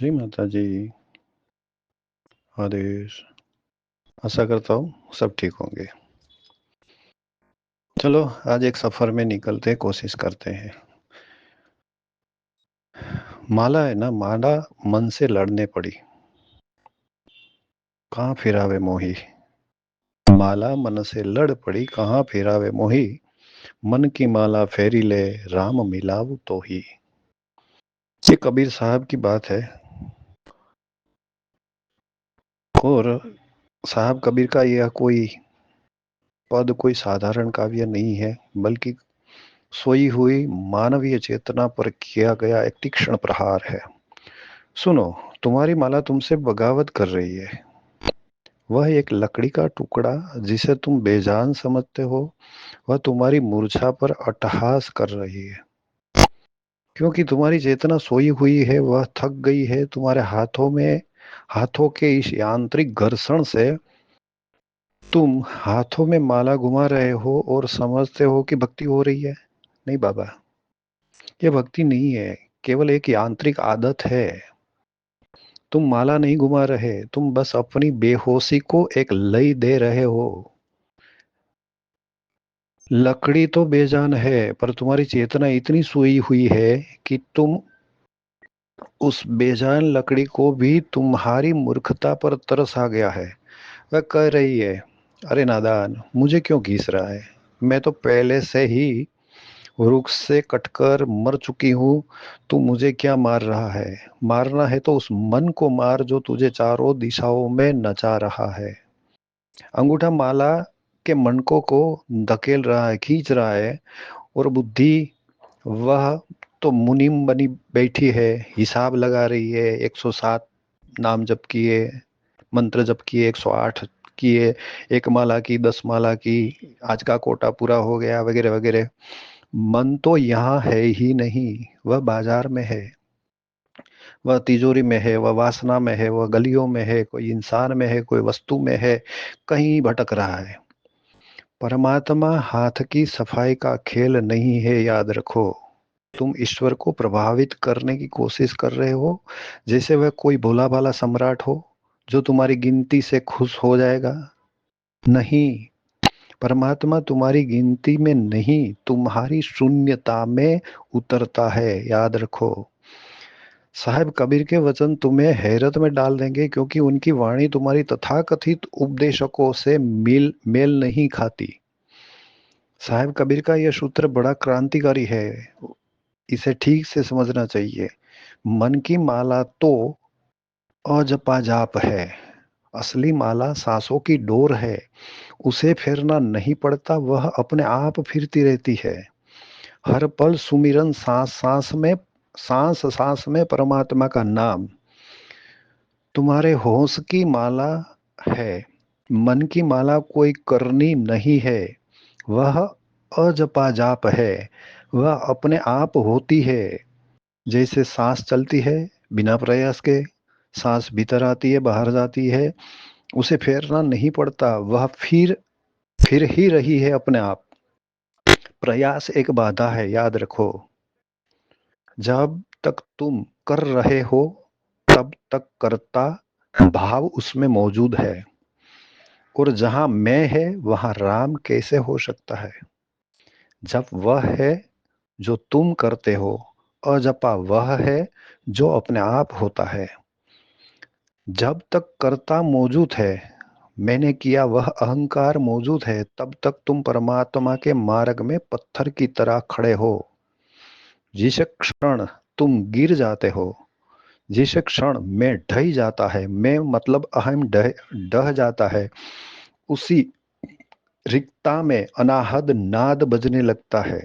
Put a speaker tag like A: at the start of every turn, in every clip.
A: जी माता जी, आदेश। आशा करता हूँ सब ठीक होंगे। चलो आज एक सफर में निकलते कोशिश करते हैं। माला है ना, माला मन से लड़ने पड़ी, कहाँ फिरावे मोही। माला मन से लड़ पड़ी, कहाँ फिरावे मोही। मन की माला फेरी ले, राम मिलाऊ तो ही। ये कबीर साहब की बात है। और साहब कबीर का यह कोई पद कोई साधारण काव्य नहीं है, बल्कि सोई हुई मानवीय चेतना पर किया गया एक तीक्ष्ण प्रहार है। सुनो, तुम्हारी माला तुमसे बगावत कर रही है। वह एक लकड़ी का टुकड़ा जिसे तुम बेजान समझते हो, वह तुम्हारी मूर्छा पर अट्टहास कर रही है। क्योंकि तुम्हारी चेतना सोई हुई है, वह थक गई है तुम्हारे हाथों के इस यांत्रिक घर्षण से। तुम हाथों में माला घुमा रहे हो और समझते हो कि भक्ति हो रही है। नहीं बाबा, ये भक्ति नहीं है, केवल एक यांत्रिक आदत है। तुम माला नहीं घुमा रहे, तुम बस अपनी बेहोशी को एक लय दे रहे हो। लकड़ी तो बेजान है, पर तुम्हारी चेतना इतनी सोई हुई है कि तुम उस बेजान लकड़ी को भी तुम्हारी मूर्खता पर तरस आ गया है। वह कह रही है, अरे नादान, मुझे क्यों घीस रहा है। मैं तो पहले से ही वृक्ष से कटकर मर चुकी हूँ। तू मुझे क्या मार रहा है। मारना है तो उस मन को मार जो तुझे चारों दिशाओं में नचा रहा है। अंगूठा माला के मणकों को धकेल रहा है, खींच रहा है। और बुद्धि, वह तो मुनीम बनी बैठी है, हिसाब लगा रही है। 107 नाम जप किए, मंत्र जप किए, 108 किए, एक माला की, 10 माला की, आज का कोटा पूरा हो गया, वगैरह वगैरह। मन तो यहाँ है ही नहीं, वह बाजार में है, वह तिजोरी में है, वह वासना में है, वह गलियों में है, कोई इंसान में है, कोई वस्तु में है, कहीं भटक रहा है। परमात्मा हाथ की सफाई का खेल नहीं है, याद रखो। तुम ईश्वर को प्रभावित करने की कोशिश कर रहे हो, जैसे वह कोई भोला भाला सम्राट हो जो तुम्हारी गिनती से खुश हो जाएगा। नहीं, परमात्मा तुम्हारी गिनती में नहीं, तुम्हारी शून्यता में उतरता है, याद रखो। साहब कबीर के वचन तुम्हें हैरत में डाल देंगे, क्योंकि उनकी वाणी तुम्हारी तथाकथित उपदेशकों से मेल नहीं खाती। साहब कबीर का यह सूत्र बड़ा क्रांतिकारी है, इसे ठीक से समझना चाहिए। मन की माला तो अजपा जाप है, असली माला सांसों की डोर है। उसे फेरना नहीं पड़ता, वह अपने आप फिरती रहती है। हर पल सुमिरन, सांस सांस में परमात्मा का नाम। तुम्हारे होश की माला है, मन की माला कोई करनी नहीं है। वह अजपा जाप है, वह अपने आप होती है। जैसे सांस चलती है बिना प्रयास के, सांस भीतर आती है बाहर जाती है, उसे फेरना नहीं पड़ता, वह फिर ही रही है अपने आप। प्रयास एक बाधा है, याद रखो। जब तक तुम कर रहे हो, तब तक करता भाव उसमें मौजूद है। और जहां मैं है, वहां राम कैसे हो सकता है। जब वह है जो तुम करते हो, अजपा वह है जो अपने आप होता है। जब तक कर्ता मौजूद है, मैंने किया, वह अहंकार मौजूद है, तब तक तुम परमात्मा के मार्ग में पत्थर की तरह खड़े हो। जिस क्षण तुम गिर जाते हो, जिस क्षण मैं ढह जाता है, मैं मतलब अहम ढह जाता है, उसी रिक्ता में अनाहद नाद बजने लगता है।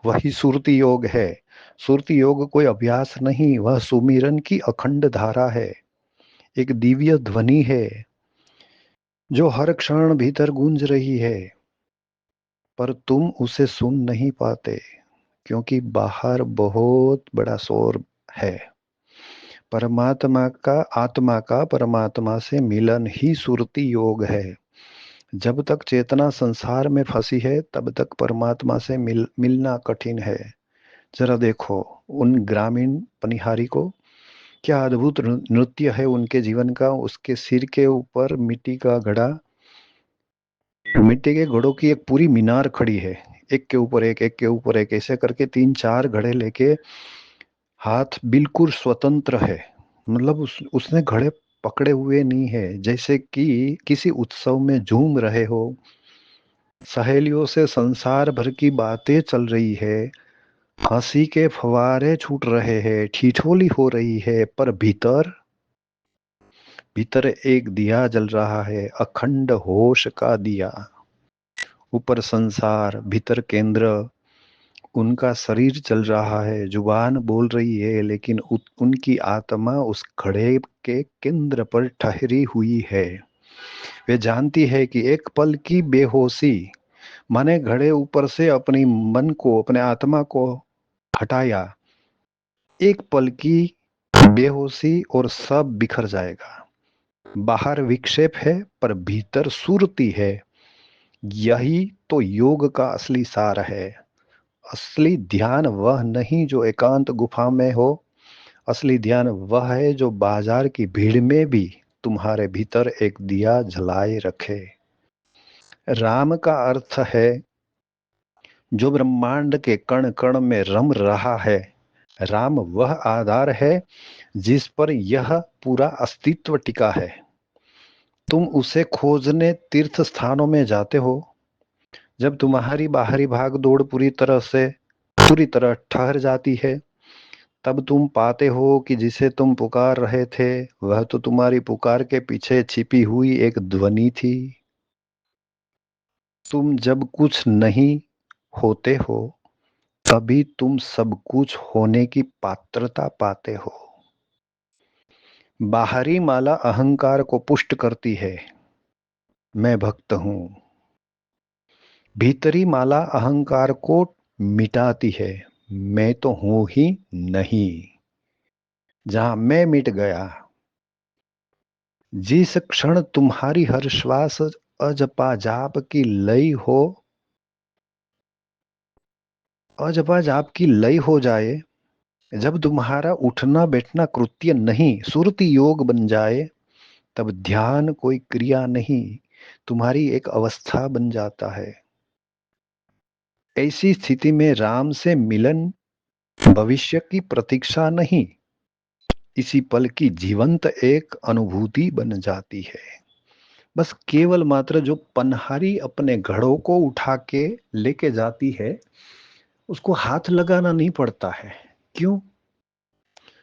A: वही सुरति योग है। सुरति योग कोई अभ्यास नहीं, वह सुमिरन की अखंड धारा है, एक दिव्य ध्वनि है जो हर क्षण भीतर गूंज रही है। पर तुम उसे सुन नहीं पाते, क्योंकि बाहर बहुत बड़ा शोर है। आत्मा का परमात्मा से मिलन ही सुरति योग है। जब तक चेतना संसार में फंसी है, तब तक परमात्मा से मिलना कठिन है। जरा देखो उन ग्रामीण पनिहारी को, क्या अद्भुत नृत्य है उनके जीवन का। उसके सिर के ऊपर मिट्टी के घड़ों की एक पूरी मीनार खड़ी है, एक के ऊपर एक के ऊपर एक, ऐसे करके 3-4 घड़े लेके हाथ बिल्कुल स्वतंत्र है। मतलब उसने घड़े पकड़े हुए नहीं है, जैसे कि किसी उत्सव में झूम रहे हो। सहेलियों से संसार भर की बातें चल रही है, हंसी के फवारे छूट रहे हैं, ठिठोली हो रही है, पर भीतर भीतर एक दिया जल रहा है, अखंड होश का दिया। ऊपर संसार, भीतर केंद्र। उनका शरीर चल रहा है, जुबान बोल रही है, लेकिन उनकी आत्मा उस घड़े के केंद्र पर ठहरी हुई है। वे जानती है कि एक पल की बेहोशी, माने घड़े ऊपर से अपनी मन को, अपने आत्मा को हटाया, एक पल की बेहोशी और सब बिखर जाएगा। बाहर विक्षेप है पर भीतर सुरती है। यही तो योग का असली सार है। असली ध्यान वह नहीं जो एकांत गुफा में हो, असली ध्यान वह है जो बाजार की भीड़ में भी तुम्हारे भीतर एक दिया जलाए रखे। राम का अर्थ है जो ब्रह्मांड के कण कण में रम रहा है। राम वह आधार है जिस पर यह पूरा अस्तित्व टिका है। तुम उसे खोजने तीर्थ स्थानों में जाते हो। जब तुम्हारी बाहरी भाग दौड़ पूरी तरह ठहर जाती है, तब तुम पाते हो कि जिसे तुम पुकार रहे थे वह तो तुम्हारी पुकार के पीछे छिपी हुई एक ध्वनि थी। तुम जब कुछ नहीं होते हो तभी तुम सब कुछ होने की पात्रता पाते हो। बाहरी माला अहंकार को पुष्ट करती है, मैं भक्त हूं। भीतरी माला अहंकार को मिटाती है, मैं तो हूं ही नहीं। जहां मैं मिट गया, जिस क्षण तुम्हारी हर श्वास अजपा जाप की लय हो, अजपा जाप की लय हो जाए, जब तुम्हारा उठना बैठना कृत्य नहीं सुरति योग बन जाए, तब ध्यान कोई क्रिया नहीं, तुम्हारी एक अवस्था बन जाता है। ऐसी स्थिति में राम से मिलन भविष्य की प्रतीक्षा नहीं, इसी पल की जीवंत एक अनुभूति बन जाती है। बस केवल मात्र जो पनहारी अपने घड़ों को उठा के लेके जाती है, उसको हाथ लगाना नहीं पड़ता है। क्यों?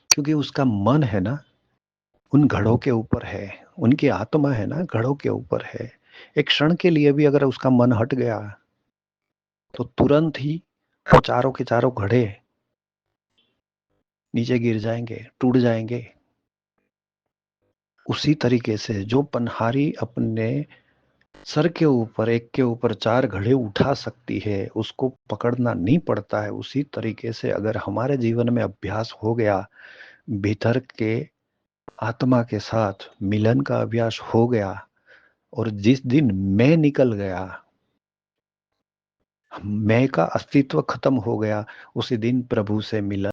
A: क्योंकि उसका मन है ना उन घड़ों के ऊपर है, उनकी आत्मा है ना घड़ों के ऊपर है। एक क्षण के लिए भी अगर उसका मन हट गया तो तुरंत ही वो चारों के चारों घड़े नीचे गिर जाएंगे, टूट जाएंगे। उसी तरीके से जो पनहारी अपने सर के ऊपर एक के ऊपर 4 घड़े उठा सकती है, उसको पकड़ना नहीं पड़ता है। उसी तरीके से अगर हमारे जीवन में अभ्यास हो गया, भीतर के आत्मा के साथ मिलन का अभ्यास हो गया, और जिस दिन मैं निकल गया, मैं का अस्तित्व खत्म हो गया, उसी दिन प्रभु से मिलन